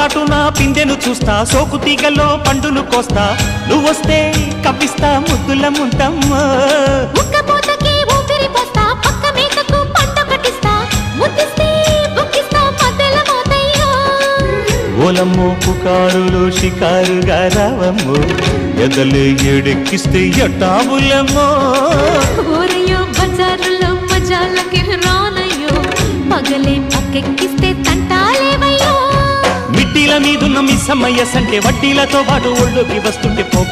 చాటున పిందెను చూస్తా సోకు తీగలో పండును కోస్తా నువ్వొస్తే కప్పిస్తా ముద్దుల ముంతమ్మో ఉక్కపోతకి ఊపిరి పోస్తా పక్క మేకకు పంట కట్టిస్తా ముద్దిస్తే బుక్కిస్తా మధ్యల మోతయ్యో ఓలమ్మో పుకారులు షికారుగా రావమ్మో ఎదలే ఎడెక్కిస్తే ఎట్టాబులమ్మో ఊరయ్యో బజారులో మజాలకి రానయ్యో పగలే పక్కెక్కిస్తే తంటాలేవయ్యో మిట్టిల మీదున్న మిస్సమ్మయ్య సంటే వడ్డీలతో పాటు ఒళ్ళోకి వస్తుంటే పోగ